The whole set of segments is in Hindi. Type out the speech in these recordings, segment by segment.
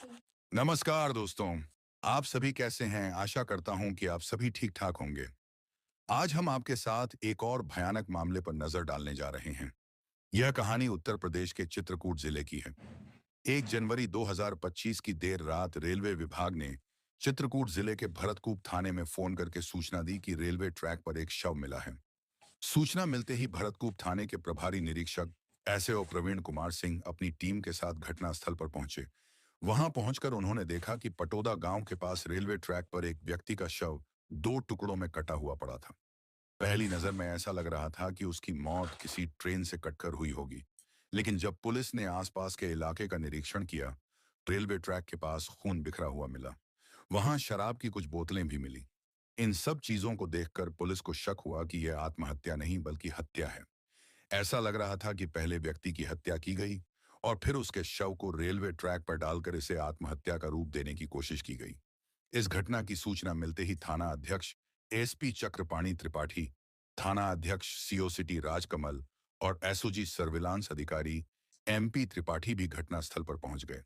नमस्कार दोस्तों। आप सभी कैसे हैं? आशा करता हूं कि आप सभी ठीक ठाक होंगे। आज हम आपके साथ एक और भयानक मामले पर नजर डालने जा रहे हैं। यह कहानी उत्तर प्रदेश के चित्रकूट जिले की है। 1 जनवरी 2025 की देर रात रेलवे विभाग ने चित्रकूट जिले के भरतकूप थाने में फोन करके सूचना दी कि रेलवे ट्रैक पर एक शव मिला है। सूचना मिलते ही भरतकूप थाने के प्रभारी निरीक्षक एसएओ प्रवीण कुमार सिंह अपनी टीम के साथ घटनास्थल पर पहुंचे। वहां पहुंचकर उन्होंने देखा कि पटोदा गांव के पास रेलवे ट्रैक पर एक व्यक्ति का शव 2 टुकड़ों में कटा हुआ पड़ा था। पहली नजर में ऐसा लग रहा था कि उसकी मौत किसी ट्रेन से कटकर हुई होगी। लेकिन जब पुलिस ने आसपास के इलाके का निरीक्षण किया, रेलवे ट्रैक के पास खून बिखरा हुआ मिला। वहां शराब की कुछ बोतलें भी मिली। इन सब चीजों को देखकर पुलिस को शक हुआ कि यह आत्महत्या नहीं बल्कि हत्या है। ऐसा लग रहा था कि पहले व्यक्ति की हत्या की गई और फिर उसके शव को रेलवे ट्रैक पर डालकर इसे आत्महत्या का रूप देने की कोशिश की गई। इस घटना की सूचना मिलते ही थाना अध्यक्ष एसपी चक्रपाणी त्रिपाठी, थाना अध्यक्ष सीओ सिटी राजकमल और एसओजी सर्विलांस अधिकारी एमपी त्रिपाठी भी घटनास्थल पर पहुंच गए।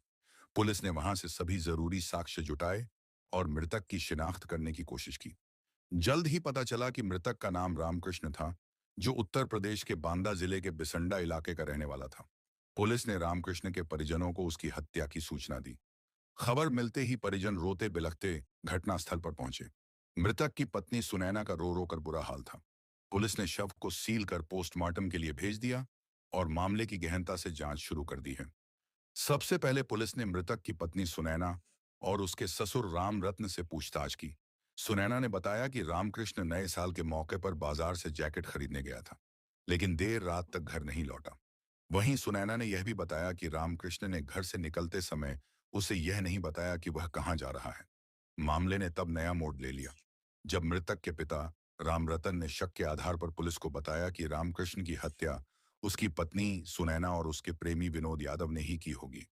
पुलिस ने वहां से सभी जरूरी साक्ष्य जुटाए और मृतक की शिनाख्त करने की कोशिश की। जल्द ही पता चला कि मृतक का नाम रामकृष्ण था, जो उत्तर प्रदेश के बांदा जिले के बिसंडा इलाके का रहने वाला था। पुलिस ने रामकृष्ण के परिजनों को उसकी हत्या की सूचना दी। खबर मिलते ही परिजन रोते बिलखते घटनास्थल पर पहुंचे। मृतक की पत्नी सुनैना का रो रो कर बुरा हाल था। पुलिस ने शव को सील कर पोस्टमार्टम के लिए भेज दिया और मामले की गहनता से जांच शुरू कर दी है। सबसे पहले पुलिस ने मृतक की पत्नी सुनैना और उसके ससुर राम रत्न से पूछताछ की। सुनैना ने बताया कि रामकृष्ण नए साल के मौके पर बाजार से जैकेट खरीदने गया था, लेकिन देर रात तक घर नहीं लौटा। वहीं सुनैना ने यह भी बताया कि रामकृष्ण ने घर से निकलते समय उसे यह नहीं बताया कि वह कहां जा रहा है। मामले ने तब नया मोड़ ले लिया जब मृतक के पिता रामरतन ने शक के आधार पर पुलिस को बताया कि रामकृष्ण की हत्या उसकी पत्नी सुनैना और उसके प्रेमी विनोद यादव ने ही की होगी।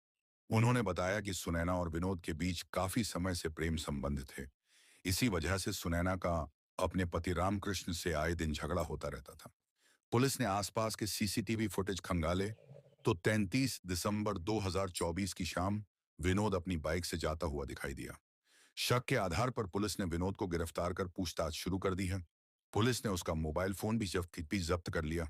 उन्होंने बताया कि सुनैना और विनोद के बीच काफी समय से प्रेम संबंध थे। इसी वजह से सुनैना का अपने पति रामकृष्ण से आए दिन झगड़ा होता रहता था। पुलिस ने आसपास के सीसीटीवी फुटेज खंगाले तो 33 दिसंबर 2024 की शाम विनोद अपनी बाइक से जाता हुआ दिखाई दिया। शक के आधार पर पुलिस ने विनोद को गिरफ्तार कर पूछताछ शुरू कर दी है। पुलिस ने उसका मोबाइल फोन भी जब्त कर लिया।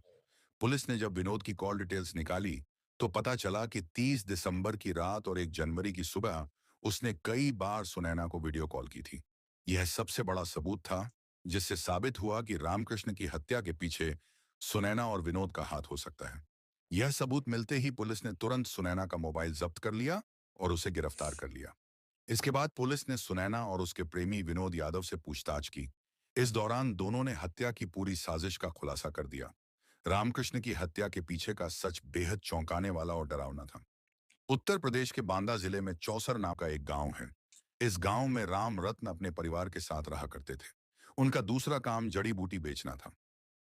पुलिस ने जब विनोद की कॉल डिटेल्स निकाली तो पता चला कि 30 दिसंबर की रात और 1 जनवरी की सुबह उसने कई बार सुनैना को वीडियो कॉल की थी। यह सबसे बड़ा सबूत था, जिससे साबित हुआ कि रामकृष्ण की हत्या के पीछे सुनैना और विनोद का हाथ हो सकता है। यह सबूत मिलते ही पुलिस ने तुरंत सुनैना का मोबाइल जब्त कर लिया और उसे गिरफ्तार कर लिया। इसके बाद पुलिस ने सुनैना और उसके प्रेमी विनोद यादव से पूछताछ की। इस दौरान दोनों ने हत्या की पूरी साजिश का खुलासा कर दिया। रामकृष्ण की हत्या के पीछे का सच बेहद चौंकाने वाला और डरावना था। उत्तर प्रदेश के बांदा जिले में चौसर नाम का एक गांव है। इस गांव में राम रत्न अपने परिवार के साथ रहा करते थे। उनका दूसरा काम जड़ी बूटी बेचना था।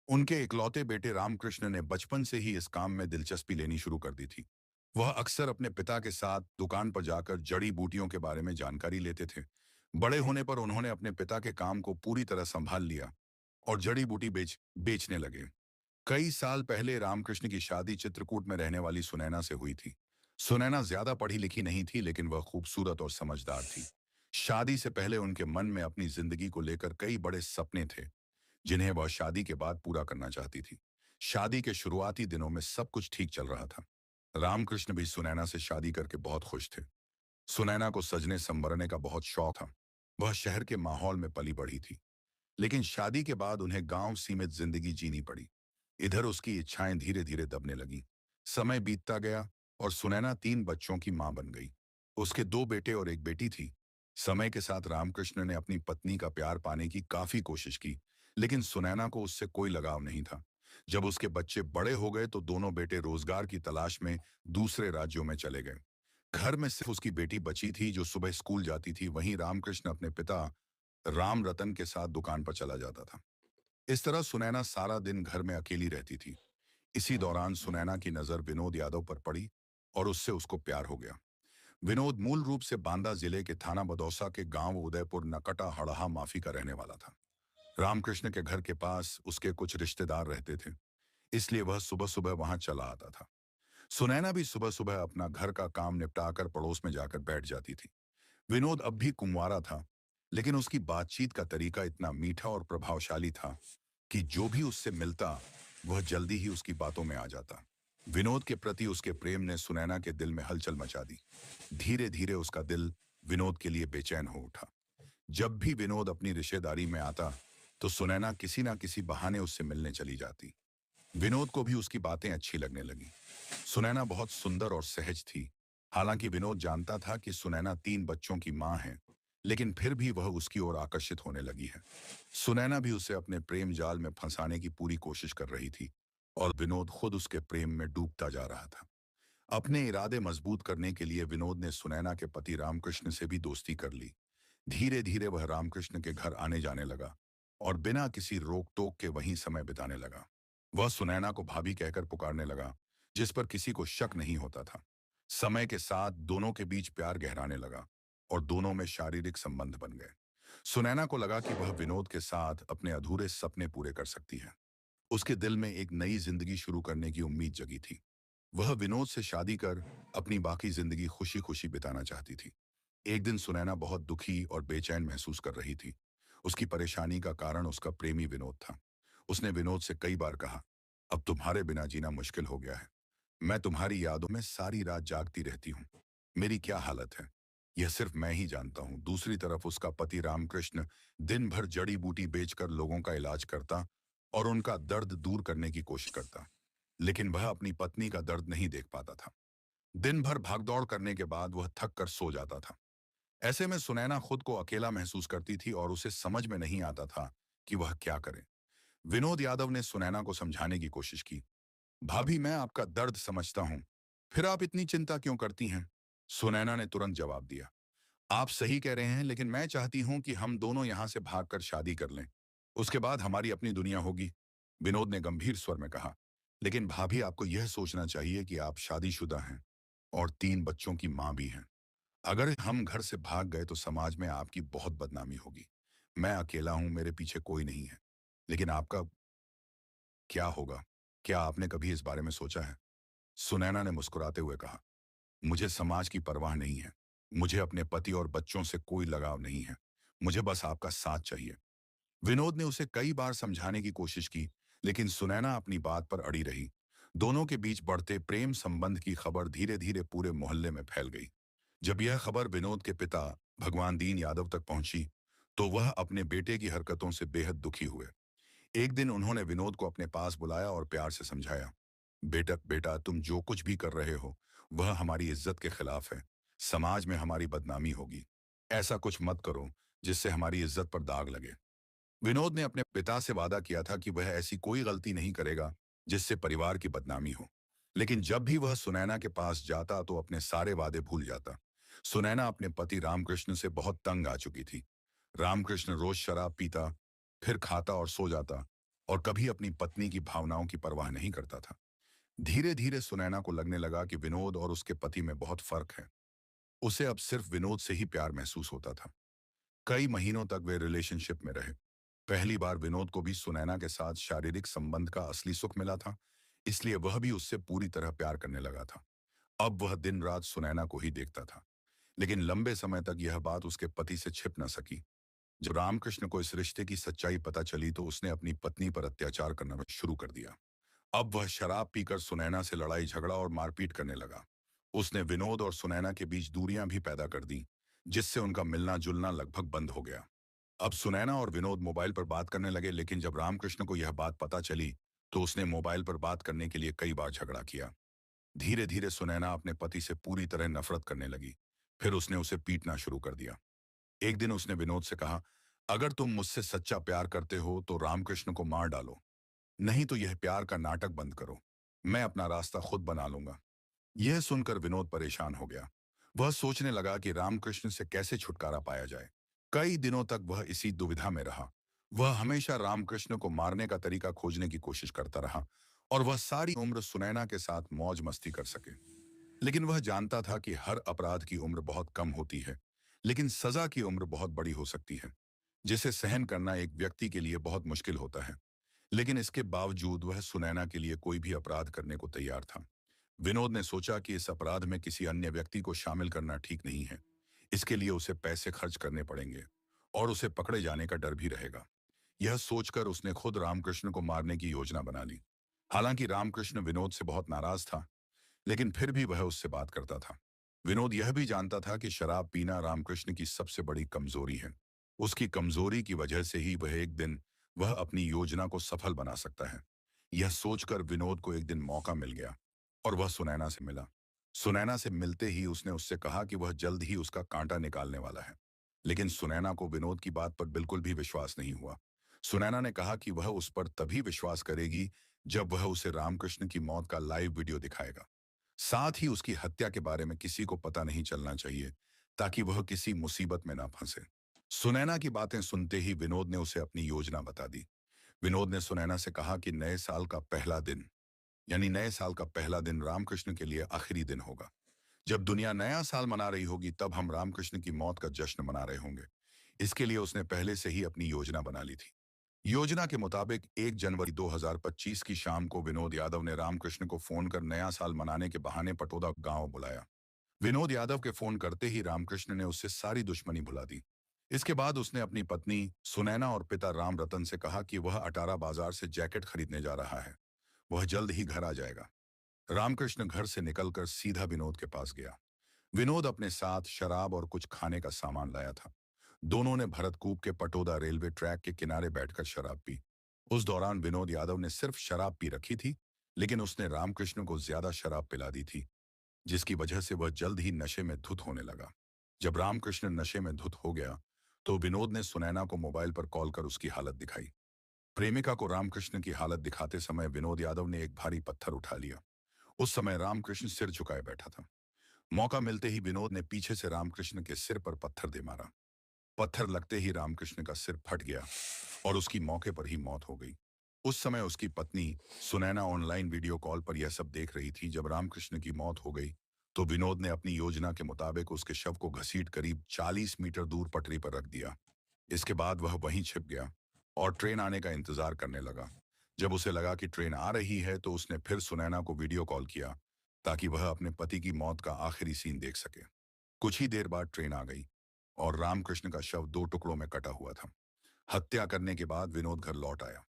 उनके इकलौते बेटे रामकृष्ण ने बचपन से ही इस काम में दिलचस्पी लेनी शुरू कर दी थी। वह अक्सर अपने पिता के साथ दुकान पर जाकर जड़ी बूटियों के बारे में जानकारी लेते थे। बड़े होने पर उन्होंने अपने पिता के काम को पूरी तरह संभाल लिया और जड़ी बूटी बेचने लगे। कई साल पहले रामकृष्ण की शादी चित्रकूट में रहने वाली सुनैना से हुई थी। सुनैना ज्यादा पढ़ी लिखी नहीं थी, लेकिन वह खूबसूरत और समझदार थी। शादी से पहले उनके मन में अपनी जिंदगी को लेकर कई बड़े सपने थे, जिन्हें वह शादी के बाद पूरा करना चाहती थी। शादी के शुरुआती दिनों में सब कुछ ठीक चल रहा था। रामकृष्ण भी सुनैना से शादी करके बहुत खुश थे। सुनैना को सजने संवरने का बहुत शौक था। वह शहर के माहौल में पली बढ़ी थी, लेकिन शादी के बाद उन्हें गांव सीमित जिंदगी जीनी पड़ी। इधर उसकी इच्छाएं धीरे धीरे दबने लगी। समय बीतता गया और सुनैना 3 बच्चों की मां बन गई। उसके 2 बेटे और 1 बेटी थी। समय के साथ रामकृष्ण ने अपनी पत्नी का प्यार पाने की काफी कोशिश की, लेकिन सुनैना को उससे कोई लगाव नहीं था। जब उसके बच्चे बड़े हो गए तो दोनों बेटे रोजगार की तलाश में दूसरे राज्यों में चले गए। घर में सिर्फ उसकी बेटी बची थी, जो सुबह स्कूल जाती थी। वहीं रामकृष्ण अपने पिता राम रतन के साथ दुकान पर चला जाता था। इस तरह सुनैना सारा दिन घर में अकेली रहती थी। इसी दौरान सुनैना की नजर विनोद यादव पर पड़ी और उससे उसको प्यार हो गया। विनोद मूल रूप से बांदा जिले के थाना बदौसा के गांव उदयपुर नकटा हड़हा माफी का रहने वाला था। रामकृष्ण के घर के पास उसके कुछ रिश्तेदार रहते थे, इसलिए वह सुबह सुबह वहां चला आता था। सुनैना भी सुबह सुबह अपना घर का काम निपटाकर पड़ोस में जाकर बैठ जाती थी। विनोद अब भी कुंवारा था, लेकिन उसकी बातचीत का तरीका इतना मीठा और प्रभावशाली था कि जो भी उससे मिलता वह जल्दी ही उसकी बातों में आ जाता। विनोद के प्रति उसके प्रेम ने सुनैना के दिल में हलचल मचा दी। धीरे धीरे उसका दिल विनोद के लिए बेचैन हो उठा। जब भी विनोद अपनी रिश्तेदारी में आता तो सुनैना किसी ना किसी बहाने उससे मिलने चली जाती। विनोद को भी उसकी बातें अच्छी लगने लगी। सुनैना बहुत सुंदर और सहज थी। हालांकि विनोद जानता था कि सुनैना 3 बच्चों की मां है, लेकिन फिर भी वह उसकी ओर आकर्षित होने लगी है। सुनैना भी उसे अपने प्रेम जाल में फंसाने की पूरी कोशिश कर रही थी और विनोद खुद उसके प्रेम में डूबता जा रहा था। अपने इरादे मजबूत करने के लिए विनोद ने सुनैना के पति रामकृष्ण से भी दोस्ती कर ली। धीरे धीरे वह रामकृष्ण के घर आने जाने लगा और बिना किसी रोक टोक के वहीं समय बिताने लगा। वह सुनैना को भाभी कहकर पुकारने लगा, जिस पर किसी को शक नहीं होता था। समय के साथ दोनों के बीच प्यार गहराने लगा और दोनों में शारीरिक संबंध बन गए। सुनैना को लगा कि वह विनोद के साथ अपने अधूरे सपने पूरे कर सकती है। उसके दिल में एक नई जिंदगी शुरू करने की उम्मीद जगी थी। वह विनोद से शादी कर अपनी बाकी जिंदगी खुशी खुशी बिताना चाहती थी। एक दिन सुनैना बहुत दुखी और बेचैन महसूस कर रही थी। उसकी परेशानी का कारण उसका प्रेमी विनोद था। उसने विनोद से कई बार कहा, अब तुम्हारे बिना जीना मुश्किल हो गया है। मैं तुम्हारी यादों में सारी रात जागती रहती हूँ। मेरी क्या हालत है यह सिर्फ मैं ही जानता हूँ। दूसरी तरफ उसका पति रामकृष्ण दिन भर जड़ी बूटी बेचकर लोगों का इलाज करता और उनका दर्द दूर करने की कोशिश करता, लेकिन वह अपनी पत्नी का दर्द नहीं देख पाता था। दिन भर भागदौड़ करने के बाद वह थक कर सो जाता था। ऐसे में सुनैना खुद को अकेला महसूस करती थी और उसे समझ में नहीं आता था कि वह क्या करे। विनोद यादव ने सुनैना को समझाने की कोशिश की। भाभी, मैं आपका दर्द समझता हूं, फिर आप इतनी चिंता क्यों करती हैं? सुनैना ने तुरंत जवाब दिया, आप सही कह रहे हैं, लेकिन मैं चाहती हूं कि हम दोनों यहां से भागकर शादी कर लें। उसके बाद हमारी अपनी दुनिया होगी। विनोद ने गंभीर स्वर में कहा, लेकिन भाभी, आपको यह सोचना चाहिए कि आप शादीशुदा हैं और 3 बच्चों की मां भी हैं। अगर हम घर से भाग गए तो समाज में आपकी बहुत बदनामी होगी। मैं अकेला हूं, मेरे पीछे कोई नहीं है, लेकिन आपका क्या होगा? क्या आपने कभी इस बारे में सोचा है? सुनैना ने मुस्कुराते हुए कहा, मुझे समाज की परवाह नहीं है। मुझे अपने पति और बच्चों से कोई लगाव नहीं है। मुझे बस आपका साथ चाहिए। विनोद ने उसे कई बार समझाने की कोशिश की, लेकिन सुनैना अपनी बात पर अड़ी रही। दोनों के बीच बढ़ते प्रेम संबंध की खबर धीरे धीरे पूरे मोहल्ले में फैल गई। जब यह खबर विनोद के पिता भगवान दीन यादव तक पहुंची, तो वह अपने बेटे की हरकतों से बेहद दुखी हुए। एक दिन उन्होंने विनोद को अपने पास बुलाया और प्यार से समझाया, बेटा बेटा, तुम जो कुछ भी कर रहे हो वह हमारी इज्जत के खिलाफ है। समाज में हमारी बदनामी होगी। ऐसा कुछ मत करो जिससे हमारी इज्जत पर दाग लगे। विनोद ने अपने पिता से वादा किया था कि वह ऐसी कोई गलती नहीं करेगा जिससे परिवार की बदनामी हो। लेकिन जब भी वह सुनैना के पास जाता तो अपने सारे वादे भूल जाता। सुनैना अपने पति रामकृष्ण से बहुत तंग आ चुकी थी। रामकृष्ण रोज शराब पीता, फिर खाता और सो जाता, और कभी अपनी पत्नी की भावनाओं की परवाह नहीं करता था। धीरे धीरे सुनैना को लगने लगा कि विनोद और उसके पति में बहुत फर्क है। उसे अब सिर्फ विनोद से ही प्यार महसूस होता था। कई महीनों तक वे रिलेशनशिप में रहे। पहली बार विनोद को भी सुनैना के साथ शारीरिक संबंध का असली सुख मिला था, इसलिए वह भी उससे पूरी तरह प्यार करने लगा था। अब वह दिन रात सुनैना को ही देखता था। लेकिन लंबे समय तक यह बात उसके पति से छिप न सकी। जब रामकृष्ण को इस रिश्ते की सच्चाई पता चली तो उसने अपनी पत्नी पर अत्याचार करना शुरू कर दिया। अब वह शराब पीकर सुनैना से लड़ाई झगड़ा और मारपीट करने लगा। उसने विनोद और सुनैना के बीच दूरियां भी पैदा कर दी, जिससे उनका मिलना जुलना लगभग बंद हो गया। अब सुनैना और विनोद मोबाइल पर बात करने लगे, लेकिन जब रामकृष्ण को यह बात पता चली तो उसने मोबाइल पर बात करने के लिए कई बार झगड़ा किया। धीरे धीरे सुनैना अपने पति से पूरी तरह नफरत करने लगी। फिर उसने उसे पीटना शुरू कर दिया। एक दिन उसने विनोद से कहा, अगर तुम मुझसे सच्चा प्यार करते हो तो रामकृष्ण को मार डालो, नहीं तो यह प्यार का नाटक बंद करो। मैं अपना रास्ता खुद बना लूंगा। यह सुनकर विनोद परेशान हो गया। वह सोचने लगा कि रामकृष्ण से कैसे छुटकारा पाया जाए। कई दिनों तक वह इसी दुविधा में रहा। वह हमेशा रामकृष्ण को मारने का तरीका खोजने की कोशिश करता रहा और वह सारी उम्र सुनैना के साथ मौज मस्ती कर सके। लेकिन वह जानता था कि हर अपराध की उम्र बहुत कम होती है, लेकिन सजा की उम्र बहुत बड़ी हो सकती है, जिसे सहन करना एक व्यक्ति के लिए बहुत मुश्किल होता है। लेकिन इसके बावजूद वह सुनैना के लिए कोई भी अपराध करने को तैयार था। विनोद ने सोचा कि इस अपराध में किसी अन्य व्यक्ति को शामिल करना ठीक नहीं है। इसके लिए उसे पैसे खर्च करने पड़ेंगे और उसे पकड़े जाने का डर भी रहेगा। यह सोचकर उसने खुद रामकृष्ण को मारने की योजना बना ली। हालांकि रामकृष्ण विनोद से बहुत नाराज था, लेकिन फिर भी वह उससे बात करता था। विनोद यह भी जानता था कि शराब पीना रामकृष्ण की सबसे बड़ी कमजोरी है। उसकी कमजोरी की वजह से ही वह एक दिन वह अपनी योजना को सफल बना सकता है। यह सोचकर विनोद को एक दिन मौका मिल गया और वह सुनैना से मिला। सुनैना से मिलते ही उसने उससे कहा कि वह जल्द ही उसका कांटा निकालने वाला है। लेकिन सुनैना को विनोद की बात पर बिल्कुल भी विश्वास नहीं हुआ। सुनैना ने कहा कि वह उस पर तभी विश्वास करेगी जब वह उसे रामकृष्ण की मौत का लाइव वीडियो दिखाएगा। साथ ही उसकी हत्या के बारे में किसी को पता नहीं चलना चाहिए, ताकि वह किसी मुसीबत में ना फंसे। सुनैना की बातें सुनते ही विनोद ने उसे अपनी योजना बता दी। विनोद ने सुनैना से कहा कि नए साल का पहला दिन रामकृष्ण के लिए आखिरी दिन होगा। जब दुनिया नया साल मना रही होगी तब हम रामकृष्ण की मौत का जश्न मना रहे होंगे। इसके लिए उसने पहले से ही अपनी योजना बना ली थी। योजना के मुताबिक 1 जनवरी 2025 की शाम को विनोद यादव ने रामकृष्ण को फोन कर नया साल मनाने के बहाने पटोदा गांव बुलाया। विनोद यादव के फोन करते ही रामकृष्ण ने उससे सारी दुश्मनी भुला दी। इसके बाद उसने अपनी पत्नी सुनैना और पिता राम रतन से कहा कि वह अटारा बाजार से जैकेट खरीदने जा रहा है। वह जल्द ही घर आ जाएगा। रामकृष्ण घर से निकलकर सीधा विनोद के पास गया। विनोद अपने साथ शराब और कुछ खाने का सामान लाया था। दोनों ने भरतकूप के पटोदा रेलवे ट्रैक के किनारे बैठकर शराब पी। उस दौरान विनोद यादव ने सिर्फ शराब पी रखी थी, लेकिन उसने रामकृष्ण को ज्यादा शराब पिला दी थी, जिसकी वजह से वह जल्द ही नशे में धुत होने लगा। जब रामकृष्ण नशे में धुत हो गया तो विनोद ने सुनैना को मोबाइल पर कॉल कर उसकी हालत दिखाई। प्रेमिका को रामकृष्ण की हालत दिखाते समय विनोद यादव ने एक भारी पत्थर उठा लिया। उस समय रामकृष्ण सिर झुकाए बैठा था। मौका मिलते ही विनोद ने पीछे से रामकृष्ण के सिर पर पत्थर दे मारा। पत्थर लगते ही रामकृष्ण का सिर फट गया और उसकी मौके पर ही मौत हो गई। उस समय उसकी पत्नी सुनैना ऑनलाइन वीडियो कॉल पर यह सब देख रही थी। जब रामकृष्ण की मौत हो गई तो विनोद ने अपनी योजना के मुताबिक उसके शव को घसीट करीब 40 मीटर दूर पटरी पर रख दिया। इसके बाद वह वहीं छिप गया और ट्रेन आने का इंतजार करने लगा। जब उसे लगा कि ट्रेन आ रही है तो उसने फिर सुनैना को वीडियो कॉल किया, ताकि वह अपने पति की मौत का आखिरी सीन देख सके। कुछ ही देर बाद ट्रेन आ गई और रामकृष्ण का शव 2 टुकड़ों में कटा हुआ था। हत्या करने के बाद विनोद घर लौट आया।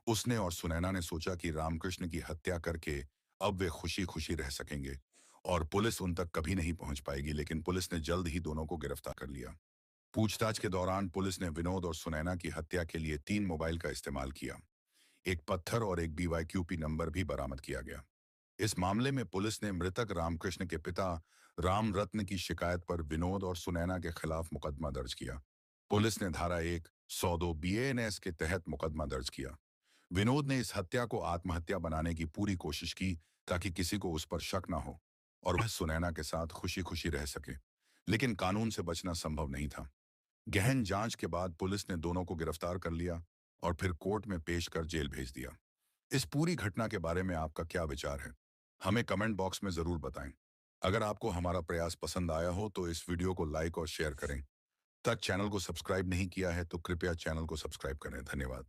उसने और सुनैना ने सोचा कि रामकृष्ण की हत्या करके अब वे खुशी खुशी रह सकेंगे और पुलिस उन तक कभी नहीं पहुंच पाएगी। लेकिन पुलिस ने जल्द ही दोनों को गिरफ्तार कर लिया। पूछताछ के दौरान पुलिस ने विनोद और सुनैना की हत्या के लिए 3 मोबाइल का इस्तेमाल किया। एक पत्थर और एक BYQP नंबर भी बरामद किया गया। इस मामले में पुलिस ने मृतक रामकृष्ण के पिता राम रत्न की शिकायत पर विनोद और सुनैना के खिलाफ मुकदमा दर्ज किया। पुलिस ने धारा 102 BANS के तहत मुकदमा दर्ज किया। विनोद ने इस हत्या को आत्महत्या बनाने की पूरी कोशिश की, ताकि किसी को उस पर शक न हो और वह सुनैना के साथ खुशी खुशी रह सके। लेकिन कानून से बचना संभव नहीं था। गहन जांच के बाद पुलिस ने दोनों को गिरफ्तार कर लिया और फिर कोर्ट में पेश कर जेल भेज दिया। इस पूरी घटना के बारे में आपका क्या विचार है? हमें कमेंट बॉक्स में जरूर बताएं। अगर आपको हमारा प्रयास पसंद आया हो तो इस वीडियो को लाइक और शेयर करें। तक चैनल को सब्सक्राइब नहीं किया है तो कृपया चैनल को सब्सक्राइब करें। धन्यवाद।